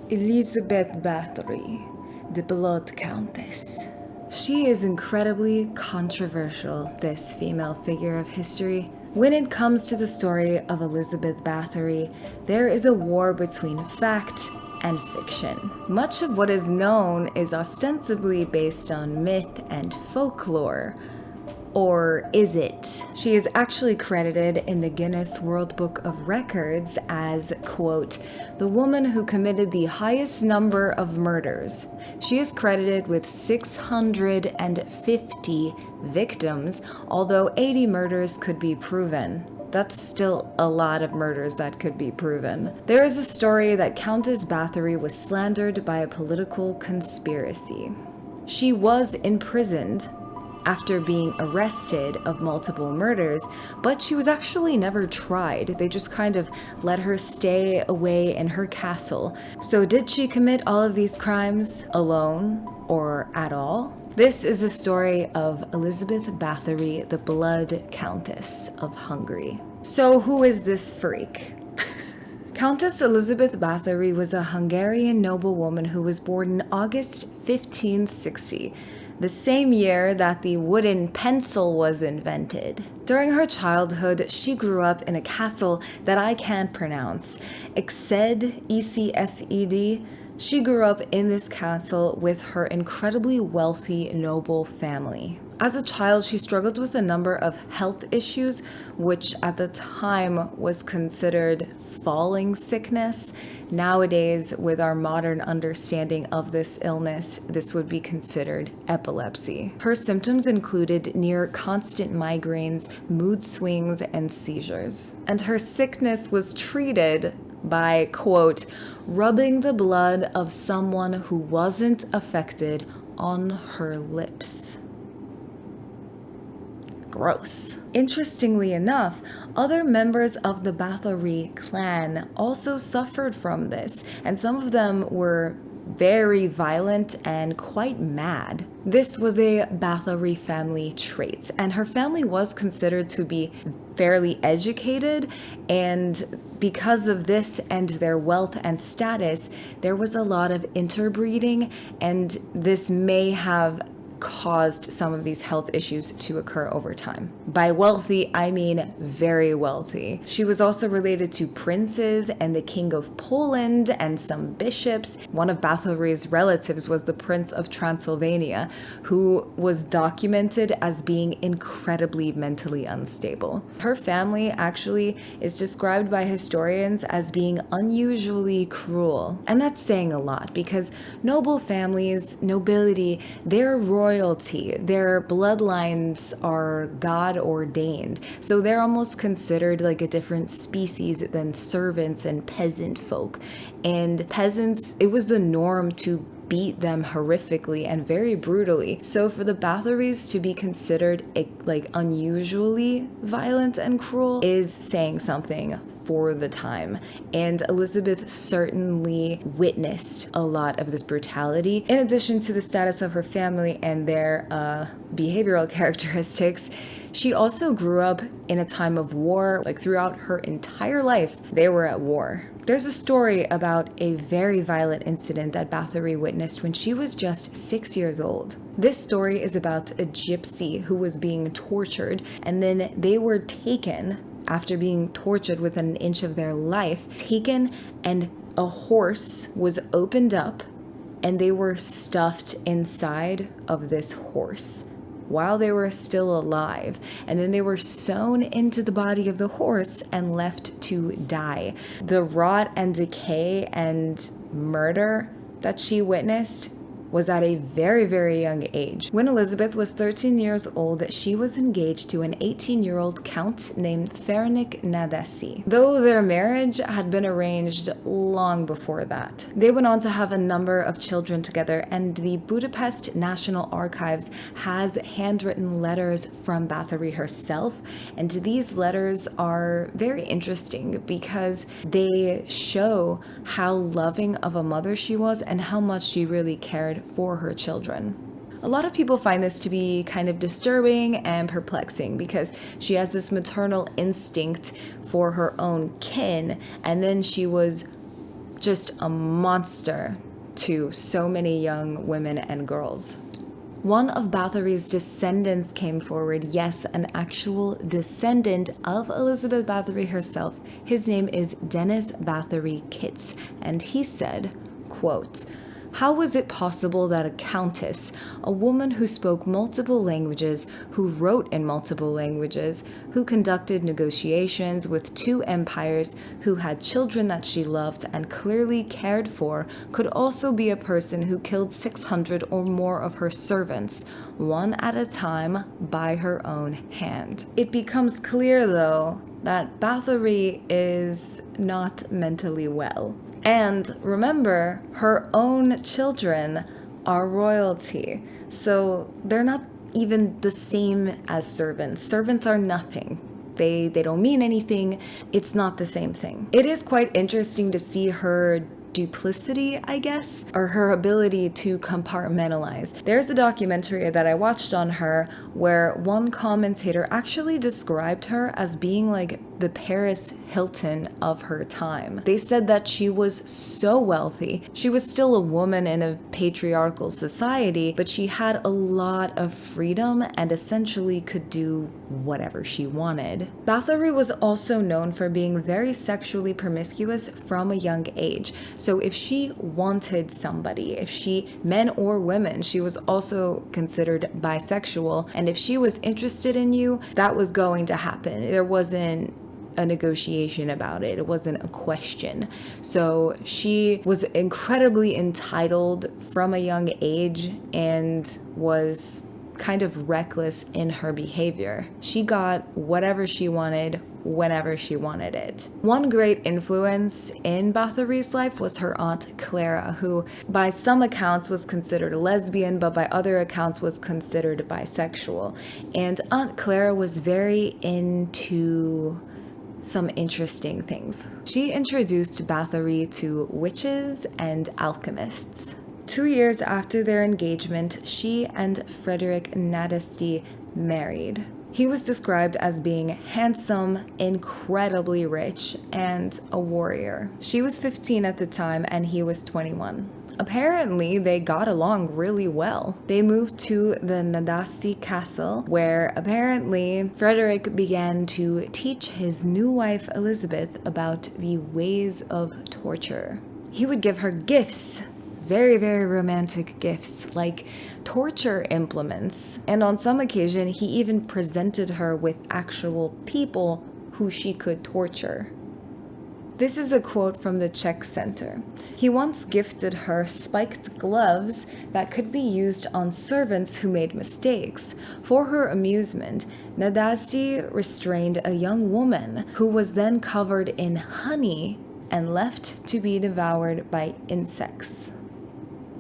Elizabeth Bathory, the Blood Countess. She is incredibly controversial, this female figure of history. When it comes to the story of Elizabeth Bathory, there is a war between fact and fiction. Much of what is known is ostensibly based on myth and folklore. Or is it? She is actually credited in the Guinness World Book of Records as, quote, the woman who committed the highest number of murders. She is credited with 650 victims, although 80 murders could be proven. That's still a lot of murders that could be proven. There is a story that Countess Bathory was slandered by a political conspiracy. She was imprisoned after being arrested of multiple murders, but she was actually never tried. They just kind of let her stay away in her castle. So did she commit all of these crimes alone or at all? This is the story of Elizabeth Bathory, the Blood Countess of Hungary. So who is this freak? Countess Elizabeth Bathory was a Hungarian noblewoman who was born in August 1560. The same year that the wooden pencil was invented. During her childhood, she grew up in a castle that I can't pronounce. Exed, E-C-S-E-D. She grew up in this castle with her incredibly wealthy noble family. As a child, she struggled with a number of health issues, which at the time was considered falling sickness. Nowadays, with our modern understanding of this illness, this would be considered epilepsy. Her symptoms included near constant migraines, mood swings, and seizures. And her sickness was treated by, quote, rubbing the blood of someone who wasn't affected on her lips. Gross. Interestingly enough, other members of the Bathory clan also suffered from this, and some of them were very violent and quite mad. This was a Bathory family trait, and her family was considered to be fairly educated, and because of this and their wealth and status, there was a lot of interbreeding, and this may have caused some of these health issues to occur over time. By wealthy, I mean very wealthy. She was also related to princes and the King of Poland and some bishops. One of Bathory's relatives was the Prince of Transylvania, who was documented as being incredibly mentally unstable. Her family actually is described by historians as being unusually cruel. And that's saying a lot because noble families, nobility, they're royalty, their bloodlines are God ordained. So they're almost considered like a different species than servants and peasant folk. And peasants, it was the norm to beat them horrifically and very brutally. So for the Bathorys to be considered like unusually violent and cruel is saying something for the time. And Elizabeth certainly witnessed a lot of this brutality. In addition to the status of her family and their behavioral characteristics, she also grew up in a time of war. Like throughout her entire life, they were at war. There's a story about a very violent incident that Bathory witnessed when she was just 6 years old. This story is about a gypsy who was being tortured, and then they were taken after being tortured within an inch of their life, taken, and a horse was opened up and they were stuffed inside of this horse while they were still alive. And then they were sewn into the body of the horse and left to die. The rot and decay and murder that she witnessed was at a very, very young age. When Elizabeth was 13 years old, she was engaged to an 18-year-old count named Ferenc Nadesi, though their marriage had been arranged long before that. They went on to have a number of children together, and the Budapest National Archives has handwritten letters from Bathory herself, and these letters are very interesting because they show how loving of a mother she was and how much she really cared for her children. A lot of people find this to be kind of disturbing and perplexing because she has this maternal instinct for her own kin, and then she was just a monster to so many young women and girls. One of Bathory's descendants came forward, yes, an actual descendant of Elizabeth Bathory herself. His name is Dennis Bathory Kitts, and he said, quote, "How was it possible that a countess, a woman who spoke multiple languages, who wrote in multiple languages, who conducted negotiations with two empires, who had children that she loved and clearly cared for, could also be a person who killed 600 or more of her servants, one at a time, by her own hand?" It becomes clear, though, that Bathory is not mentally well. And remember, her own children are royalty, so they're not even the same as servants. Servants are nothing. They don't mean anything. It's not the same thing. It is quite interesting to see her duplicity, I guess, or her ability to compartmentalize. There's a documentary that I watched on her where one commentator actually described her as being like the Paris Hilton of her time. They said that she was so wealthy. She was still a woman in a patriarchal society, but she had a lot of freedom and essentially could do whatever she wanted. Bathory was also known for being very sexually promiscuous from a young age. So if she wanted somebody, men or women, she was also considered bisexual. And if she was interested in you, that was going to happen. There wasn't a negotiation about it. It wasn't a question. So she was incredibly entitled from a young age and was kind of reckless in her behavior. She got whatever she wanted whenever she wanted it. One great influence in Bathory's life was her aunt Clara, who by some accounts was considered a lesbian, but by other accounts was considered bisexual. And Aunt Clara was very into some interesting things. She introduced Bathory to witches and alchemists. 2 years after their engagement, she and Frederick Nadesty married. He was described as being handsome, incredibly rich, and a warrior. She was 15 at the time and he was 21. Apparently, they got along really well. They moved to the Nadasdy castle, where apparently Frederick began to teach his new wife Elizabeth about the ways of torture. He would give her gifts, very, very romantic gifts, like torture implements. And on some occasion, he even presented her with actual people who she could torture. This is a quote from the Czech Center. He once gifted her spiked gloves that could be used on servants who made mistakes. For her amusement, Nadasdy restrained a young woman who was then covered in honey and left to be devoured by insects.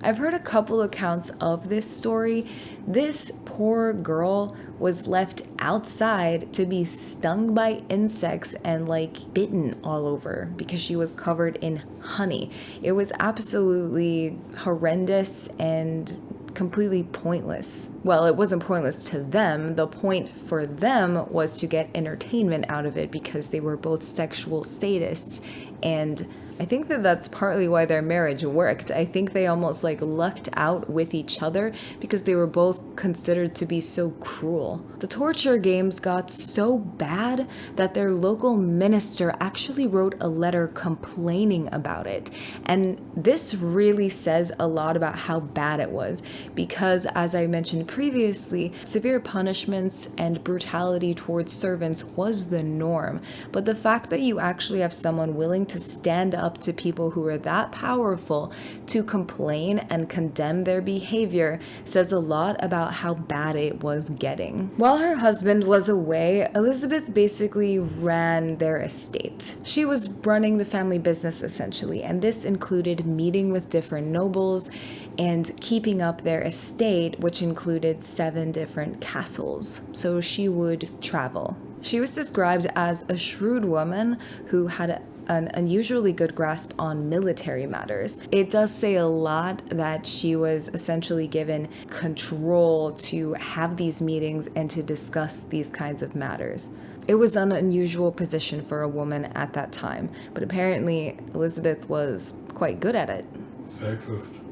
I've heard a couple accounts of this story. This poor girl was left outside to be stung by insects and bitten all over because she was covered in honey. It was absolutely horrendous and completely pointless. Well, it wasn't pointless to them. The point for them was to get entertainment out of it because they were both sexual sadists, and I think that that's partly why their marriage worked. I think they almost lucked out with each other because they were both considered to be so cruel. The torture games got so bad that their local minister actually wrote a letter complaining about it. And this really says a lot about how bad it was because, as I mentioned previously, severe punishments and brutality towards servants was the norm. But the fact that you actually have someone willing to stand up to people who are that powerful to complain and condemn their behavior says a lot about how bad it was getting. While her husband was away, Elizabeth basically ran their estate. She was running the family business essentially, and this included meeting with different nobles and keeping up their estate, which included 7 different castles. So she would travel. She was described as a shrewd woman who had an unusually good grasp on military matters. It does say a lot that she was essentially given control to have these meetings and to discuss these kinds of matters. It was an unusual position for a woman at that time, but apparently Elizabeth was quite good at it. Sexist.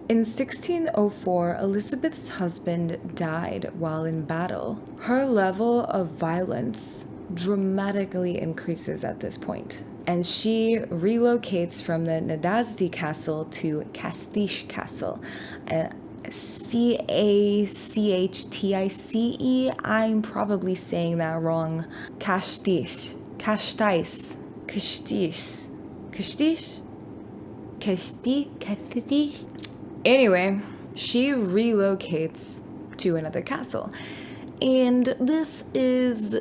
In 1604, Elizabeth's husband died while in battle. Her level of violence dramatically increases at this point, and she relocates from the Nadasdi castle to Castiche Castle. Cachtice. I'm probably saying that wrong. Castiche. Castice. Castiche. Castiche? Castiche? Anyway, she relocates to another castle. And this is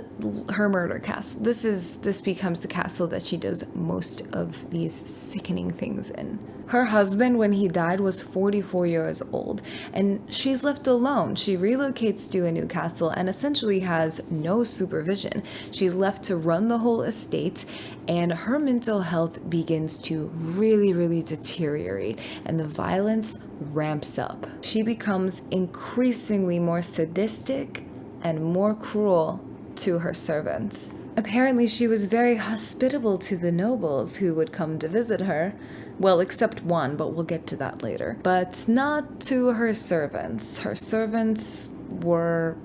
her murder castle. This becomes the castle that she does most of these sickening things in. Her husband, when he died, was 44 years old, and she's left alone. She relocates to a new castle and essentially has no supervision. She's left to run the whole estate, and her mental health begins to really deteriorate, and the violence ramps up. She becomes increasingly more sadistic and more cruel to her servants. Apparently, she was very hospitable to the nobles who would come to visit her. Well, except one, but we'll get to that later. But not to her servants. Her servants were,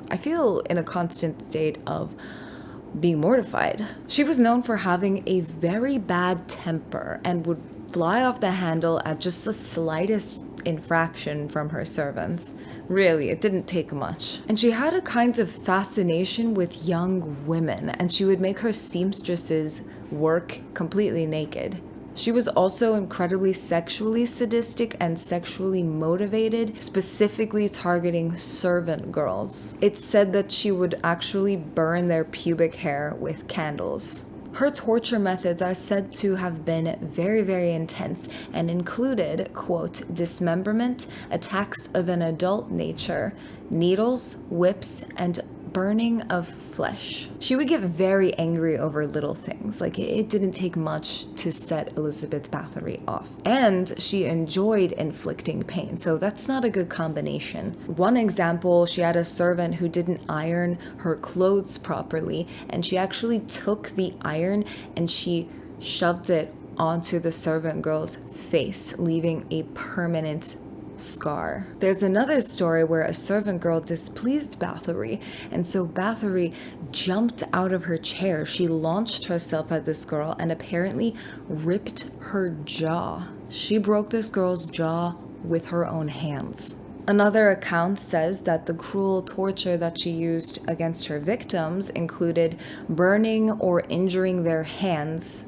I feel, in a constant state of being mortified. She was known for having a very bad temper and would fly off the handle at just the slightest infraction from her servants. Really, it didn't take much. And she had a kind of fascination with young women, and she would make her seamstresses work completely naked. She was also incredibly sexually sadistic and sexually motivated, specifically targeting servant girls. It's said that she would actually burn their pubic hair with candles. Her torture methods are said to have been very intense and included, quote, dismemberment, attacks of an adult nature, needles, whips, and burning of flesh. She would get very angry over little things. Like, it didn't take much to set Elizabeth Bathory off. And she enjoyed inflicting pain, so that's not a good combination. One example, she had a servant who didn't iron her clothes properly, and she actually took the iron and she shoved it onto the servant girl's face, leaving a permanent scar. There's another story where a servant girl displeased Bathory, and so Bathory jumped out of her chair. She launched herself at this girl and apparently ripped her jaw. She broke this girl's jaw with her own hands. Another account says that the cruel torture that she used against her victims included burning or injuring their hands,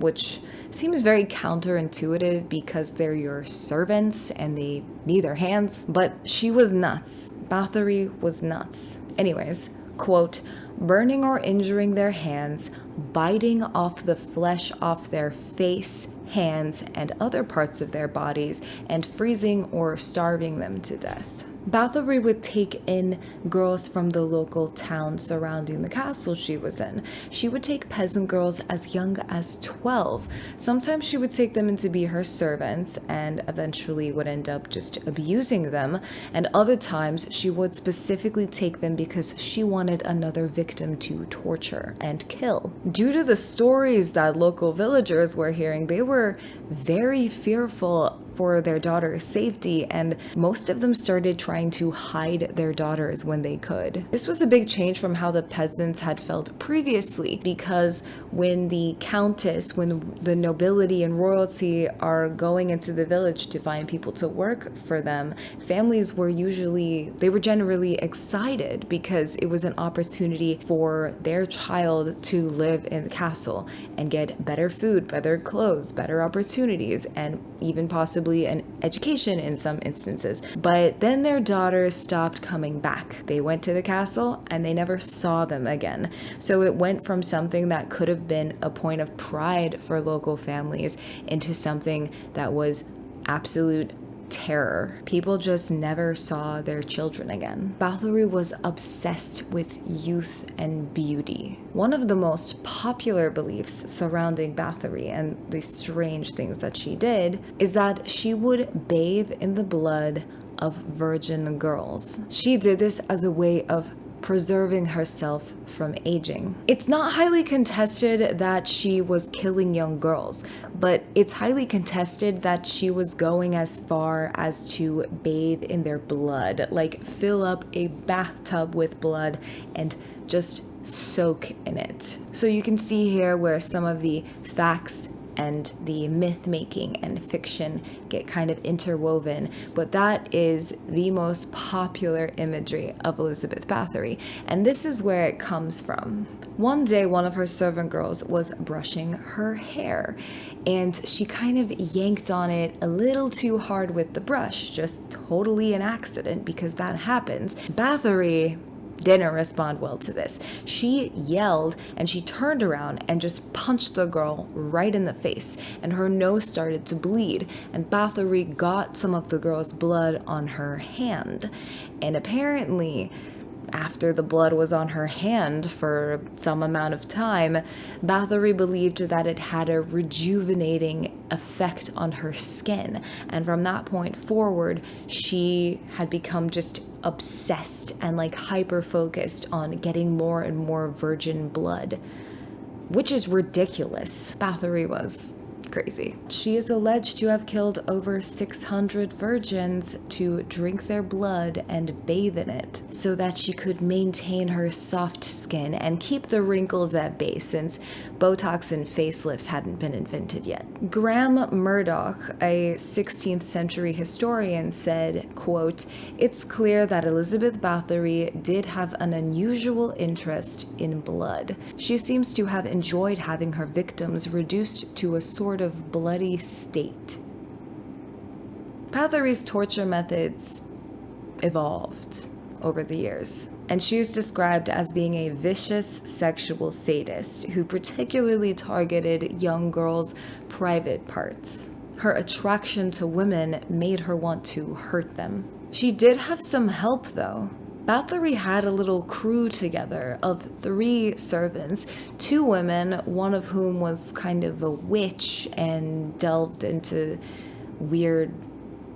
which seems very counterintuitive because they're your servants and they need their hands. But she was nuts. Bathory was nuts. Anyways, quote, burning or injuring their hands, biting off the flesh off their face, hands, and other parts of their bodies, and freezing or starving them to death. Bathory would take in girls from the local town surrounding the castle she was in. She would take peasant girls as young as 12. Sometimes she would take them in to be her servants and eventually would end up just abusing them. And other times she would specifically take them because she wanted another victim to torture and kill. Due to the stories that local villagers were hearing, they were very fearful for their daughter's safety, and most of them started trying to hide their daughters when they could. This was a big change from how the peasants had felt previously, because when the Countess, when the nobility and royalty are going into the village to find people to work for them, families were generally excited because it was an opportunity for their child to live in the castle and get better food, better clothes, better opportunities, and even possibly an education in some instances. But then their daughters stopped coming back. They went to the castle and they never saw them again. So it went from something that could have been a point of pride for local families into something that was absolute terror. People just never saw their children again. Bathory was obsessed with youth and beauty. One of the most popular beliefs surrounding Bathory and the strange things that she did is that she would bathe in the blood of virgin girls. She did this as a way of preserving herself from aging. It's not highly contested that she was killing young girls, but it's highly contested that she was going as far as to bathe in their blood, like fill up a bathtub with blood and just soak in it. So you can see here where some of the facts and the myth making and fiction get kind of interwoven, but that is the most popular imagery of Elizabeth Bathory, and this is where it comes from. One day, one of her servant girls was brushing her hair, and she kind of yanked on it a little too hard with the brush, just totally an accident because that happens. Bathory didn't respond well to this. She yelled and she turned around and just punched the girl right in the face, and her nose started to bleed, and Bathory got some of the girl's blood on her hand. And apparently, after the blood was on her hand for some amount of time, Bathory believed that it had a rejuvenating effect on her skin. And from that point forward, she had become just obsessed and like hyper focused on getting more and more virgin blood, which is ridiculous. Bathory was crazy. She is alleged to have killed over 600 virgins to drink their blood and bathe in it so that she could maintain her soft skin and keep the wrinkles at bay, since Botox and facelifts hadn't been invented yet. Graham Murdoch, a 16th century historian, said, quote, "It's clear that Elizabeth Bathory did have an unusual interest in blood. She seems to have enjoyed having her victims reduced to a sort of bloody state." Bathory's torture methods evolved over the years, and she was described as being a vicious sexual sadist who particularly targeted young girls' private parts. Her attraction to women made her want to hurt them. She did have some help, though. Bathory had a little crew together of 3 servants, 2 women, one of whom was kind of a witch and delved into weird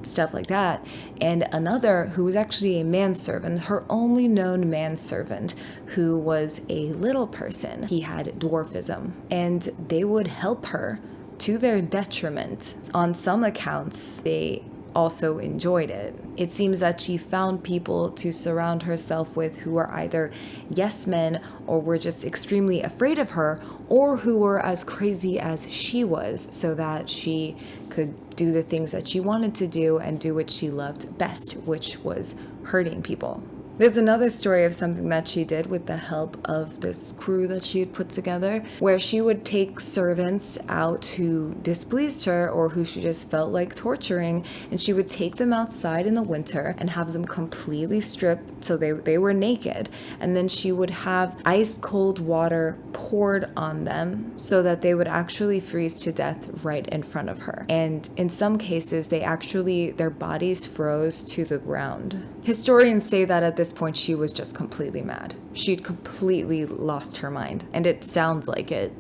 stuff like that, and another who was actually a manservant, her only known manservant, who was a little person. He had dwarfism, and they would help her to their detriment. On some accounts, they also enjoyed it. It seems that she found people to surround herself with who were either yes men or were just extremely afraid of her, or who were as crazy as she was, so that she could do the things that she wanted to do and do what she loved best, which was hurting people. There's another story of something that she did with the help of this crew that she had put together, where she would take servants out who displeased her or who she just felt like torturing, and she would take them outside in the winter and have them completely stripped so they were naked, and then she would have ice cold water poured on them so that they would actually freeze to death right in front of her. And in some cases, their bodies froze to the ground. Historians say that at this point she was just completely mad. She'd completely lost her mind, and it sounds like it,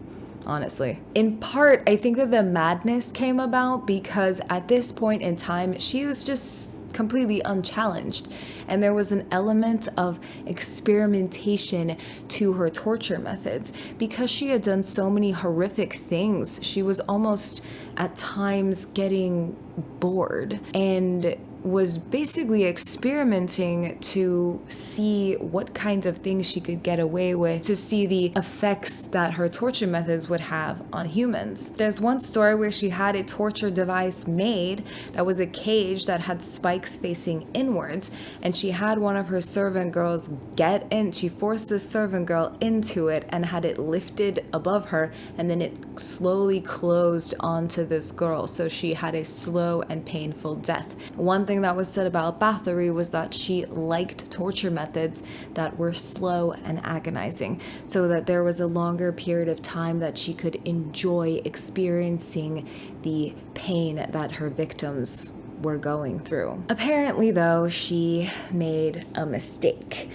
honestly. In part, I think that the madness came about because at this point in time she was just completely unchallenged, and there was an element of experimentation to her torture methods. Because she had done so many horrific things, she was almost at times getting bored and was basically experimenting to see what kinds of things she could get away with, to see the effects that her torture methods would have on humans. There's one story where she had a torture device made that was a cage that had spikes facing inwards, and she had one of her servant girls get in. She forced the servant girl into it and had it lifted above her, and then it slowly closed onto this girl, so she had a slow and painful death. One thing that was said about Bathory was that she liked torture methods that were slow and agonizing, so that there was a longer period of time that she could enjoy experiencing the pain that her victims were going through. Apparently, though, she made a mistake.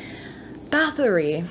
Bathory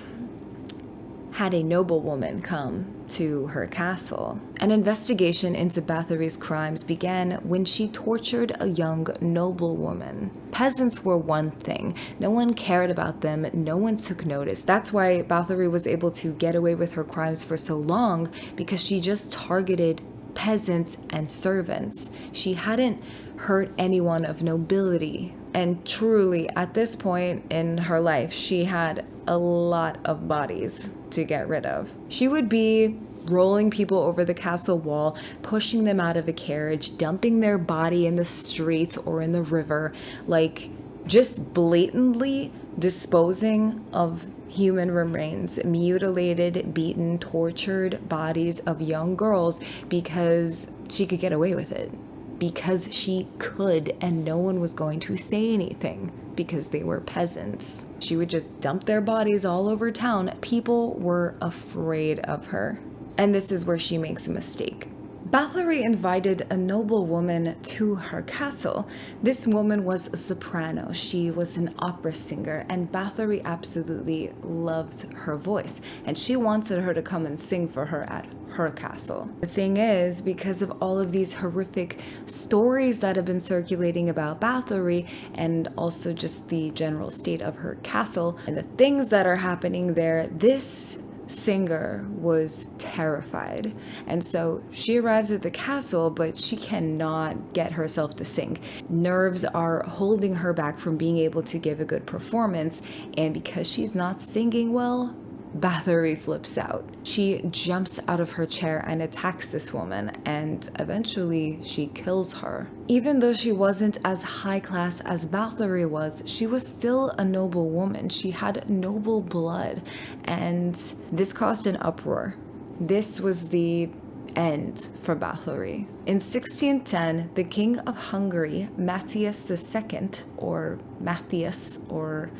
had a noblewoman come to her castle. An investigation into Bathory's crimes began when she tortured a young noblewoman. Peasants were one thing. No one cared about them. No one took notice. That's why Bathory was able to get away with her crimes for so long, because she just targeted peasants and servants. She hadn't hurt anyone of nobility. And truly, at this point in her life, she had a lot of bodies to get rid of. She would be rolling people over the castle wall, pushing them out of a carriage, dumping their body in the streets or in the river, like just blatantly disposing of human remains, mutilated, beaten, tortured bodies of young girls because she could get away with it. Because she could, and no one was going to say anything because they were peasants. She would just dump their bodies all over town. People were afraid of her. And this is where she makes a mistake. Bathory invited a noblewoman to her castle. This woman was a soprano. She was an opera singer, and Bathory absolutely loved her voice, and she wanted her to come and sing for her at her castle. The thing is, because of all of these horrific stories that have been circulating about Bathory, and also just the general state of her castle and the things that are happening there, this singer was terrified, and so she arrives at the castle, but she cannot get herself to sing. Nerves are holding her back from being able to give a good performance, and because she's not singing well, Bathory flips out. She jumps out of her chair and attacks this woman, and eventually she kills her. Even though she wasn't as high class as Bathory was, she was still a noble woman. She had noble blood, and this caused an uproar. This was the end for Bathory. In 1610, the King of Hungary, Matthias II, or Matthias, or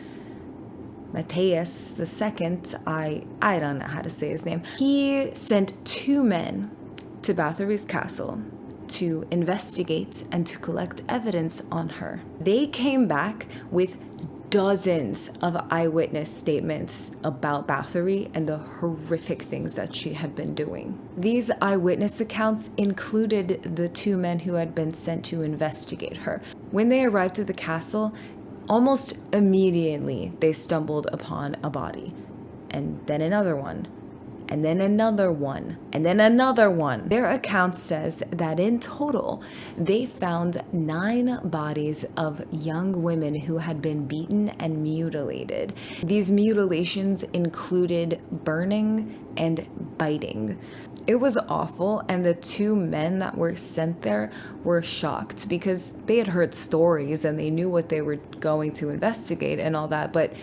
Matthias II, I don't know how to say his name. He sent 2 men to Bathory's castle to investigate and to collect evidence on her. They came back with dozens of eyewitness statements about Bathory and the horrific things that she had been doing. These eyewitness accounts included the 2 men who had been sent to investigate her. When they arrived at the castle, almost immediately, they stumbled upon a body, and then another one, and then another one, and then another one. Their account says that in total, they found 9 bodies of young women who had been beaten and mutilated. These mutilations included burning and biting. It was awful, and the 2 men that were sent there were shocked because they had heard stories and they knew what they were going to investigate and all that, but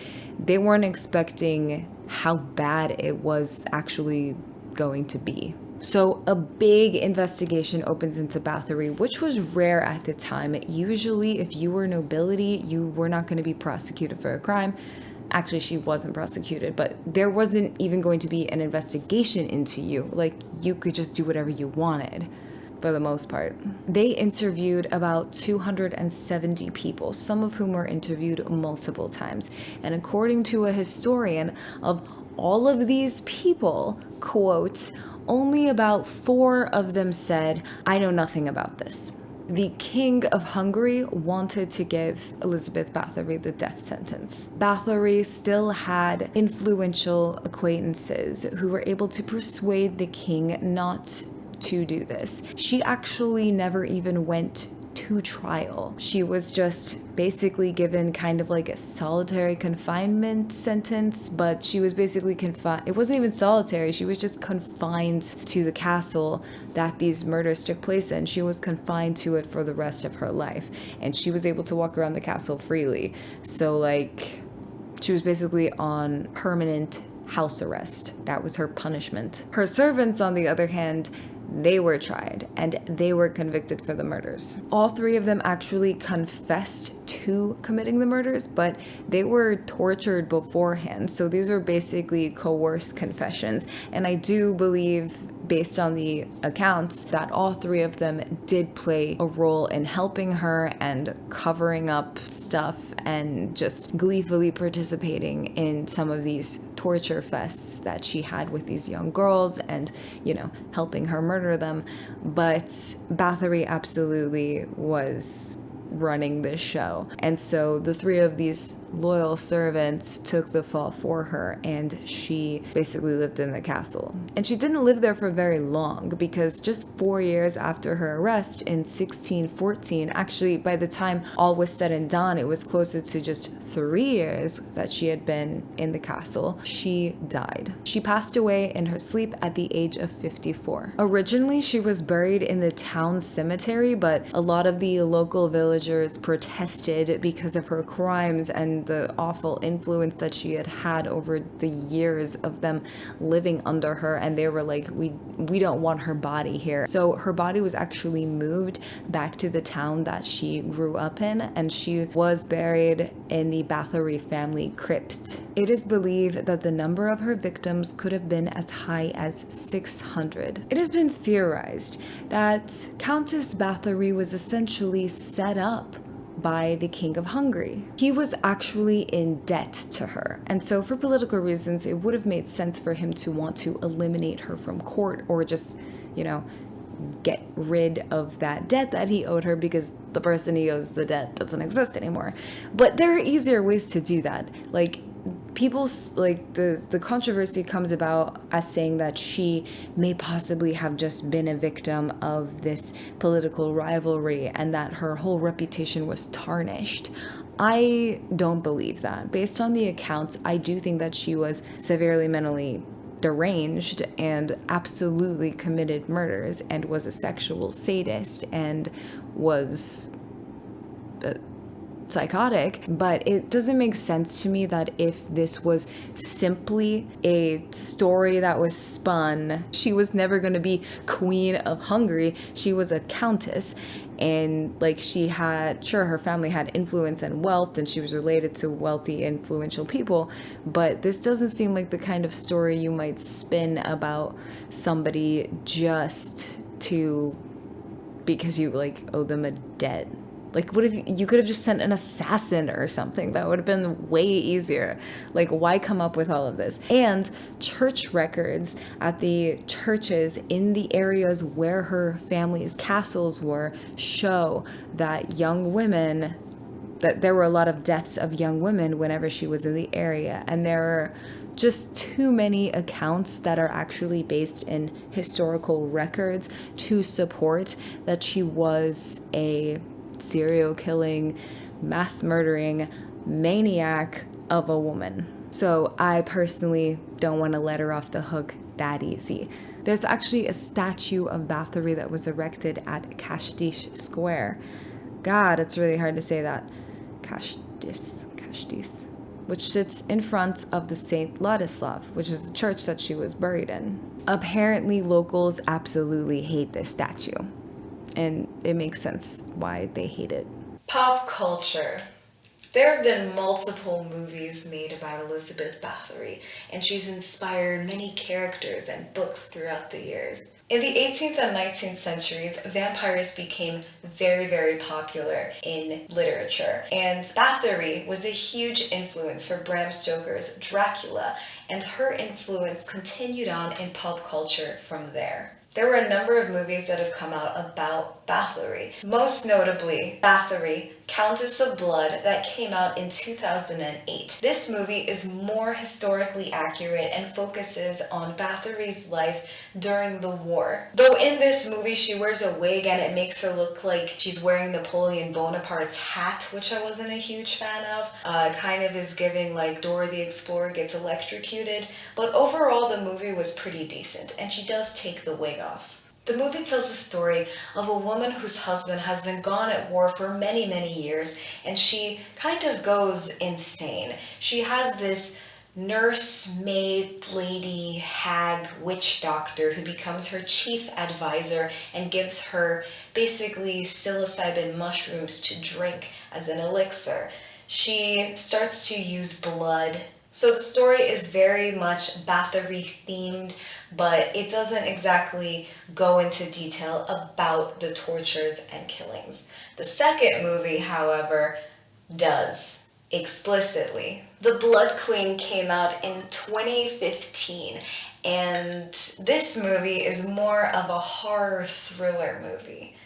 they weren't expecting how bad it was actually going to be. So a big investigation opens into Bathory, which was rare at the time. Usually, if you were nobility, you were not going to be prosecuted for a crime. Actually, she wasn't prosecuted, but there wasn't even going to be an investigation into you. Like, you could just do whatever you wanted, for the most part. They interviewed about 270 people, some of whom were interviewed multiple times. And according to a historian, of all of these people, quote, only about 4 of them said, "I know nothing about this." The King of Hungary wanted to give Elizabeth Bathory the death sentence. Bathory still had influential acquaintances who were able to persuade the king not to do this. She actually never even went to trial. She was just basically given kind of like a solitary confinement sentence, but she was basically confined. It wasn't even solitary. She was just confined to the castle that these murders took place in. She was confined to it for the rest of her life, and she was able to walk around the castle freely. So like, she was basically on permanent house arrest. That was her punishment. Her servants, on the other hand, they were tried and they were convicted for the murders. All 3 of them actually confessed to committing the murders, but they were tortured beforehand. So these were basically coerced confessions. And I do believe, based on the accounts, that all 3 of them did play a role in helping her and covering up stuff and just gleefully participating in some of these torture fests that she had with these young girls and, helping her murder them. But Bathory absolutely was running this show. And so the three of these loyal servants took the fall for her, and she basically lived in the castle. And she didn't live there for very long, because just 4 years after her arrest in 1614, actually by the time all was said and done, it was closer to just 3 years that she had been in the castle, she died. She passed away in her sleep at the age of 54. Originally, she was buried in the town cemetery, but a lot of the local villagers protested because of her crimes and the awful influence that she had had over the years of them living under her, and they were like, we don't want her body here. So her body was actually moved back to the town that she grew up in, and she was buried in the Bathory family crypt. It is believed that the number of her victims could have been as high as 600. It has been theorized that Countess Bathory was essentially set up by the King of Hungary. He was actually in debt to her, and so for political reasons, it would have made sense for him to want to eliminate her from court, or just, get rid of that debt that he owed her, because the person he owes the debt doesn't exist anymore. But there are easier ways to do that. Like, the controversy comes about as saying that she may possibly have just been a victim of this political rivalry and that her whole reputation was tarnished. I don't believe that. Based on the accounts, I do think that she was severely mentally deranged and absolutely committed murders and was a sexual sadist and was psychotic. But it doesn't make sense to me that if this was simply a story that was spun, she was never going to be Queen of Hungary. She was a countess, and she had, sure, her family had influence and wealth, and she was related to wealthy, influential people, but this doesn't seem like the kind of story you might spin about somebody just because you owe them a debt. What if you could have just sent an assassin or something? That would have been way easier. Why come up with all of this? And church records at the churches in the areas where her family's castles were show that that there were a lot of deaths of young women whenever she was in the area. And there are just too many accounts that are actually based in historical records to support that she was a serial killing, mass murdering maniac of a woman. So I personally don't want to let her off the hook that easy. There's actually a statue of Bathory that was erected at Countess Square. God, it's really hard to say that. Countess, which sits in front of the St. Ladislav, which is the church that she was buried in. Apparently, locals absolutely hate this statue, and it makes sense why they hate it. Pop culture. There have been multiple movies made about Elizabeth Bathory, and she's inspired many characters and books throughout the years. In the 18th and 19th centuries, vampires became very, very popular in literature, and Bathory was a huge influence for Bram Stoker's Dracula, and her influence continued on in pop culture from there. There were a number of movies that have come out about Bathory. Most notably, Bathory, Countess of Blood, that came out in 2008. This movie is more historically accurate and focuses on Bathory's life during the war. Though in this movie she wears a wig and it makes her look like she's wearing Napoleon Bonaparte's hat, which I wasn't a huge fan of. Kind of is giving Dora the Explorer gets electrocuted. But overall the movie was pretty decent, and she does take the wig off. The movie tells the story of a woman whose husband has been gone at war for many, many years, and she kind of goes insane. She has this nurse, maid, lady, hag, witch doctor who becomes her chief advisor and gives her basically psilocybin mushrooms to drink as an elixir. She starts to use blood. So the story is very much Bathory themed, but it doesn't exactly go into detail about the tortures and killings. The second movie, however, does. explicitly. The Blood Queen came out in 2015, and this movie is more of a horror thriller movie.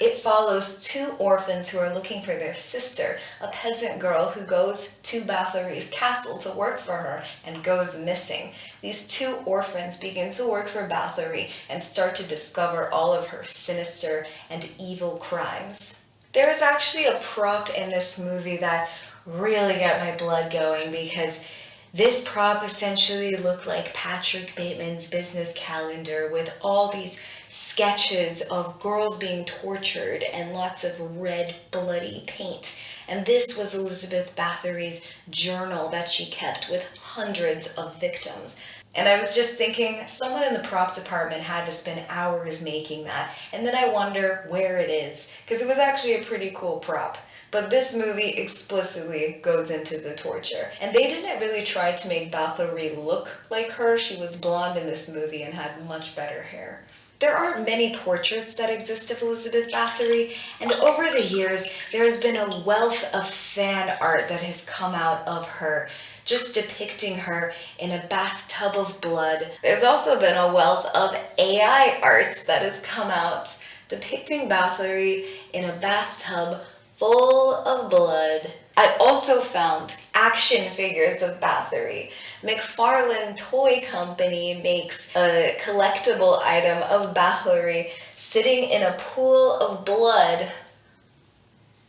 It follows two orphans who are looking for their sister, a peasant girl who goes to Bathory's castle to work for her and goes missing. These two orphans begin to work for Bathory and start to discover all of her sinister and evil crimes. There is actually a prop in this movie that really got my blood going, because this prop essentially looked like Patrick Bateman's business calendar with all these sketches of girls being tortured and lots of red, bloody paint. And this was Elizabeth Bathory's journal that she kept with hundreds of victims. And I was just thinking, someone in the prop department had to spend hours making that. And then I wonder where it is, because it was actually a pretty cool prop. But this movie explicitly goes into the torture. And they didn't really try to make Bathory look like her. She was blonde in this movie and had much better hair. There aren't many portraits that exist of Elizabeth Bathory, and over the years, there has been a wealth of fan art that has come out of her, just depicting her in a bathtub of blood. There's also been a wealth of AI art that has come out, depicting Bathory in a bathtub full of blood. I also found action figures of Bathory. McFarlane Toy Company makes a collectible item of Bathory sitting in a pool of blood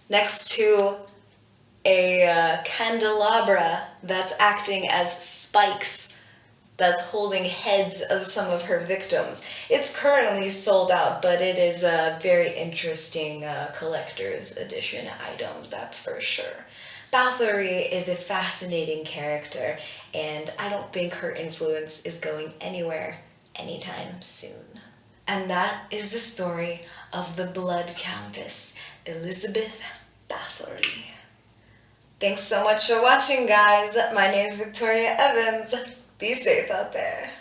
next to a candelabra that's acting as spikes that's holding heads of some of her victims. It's currently sold out, but it is a very interesting collector's edition item, that's for sure. Bathory is a fascinating character, and I don't think her influence is going anywhere anytime soon. And that is the story of the Blood Countess, Elizabeth Bathory. Thanks so much for watching, guys. My name is Victoria Evans. Be safe out there.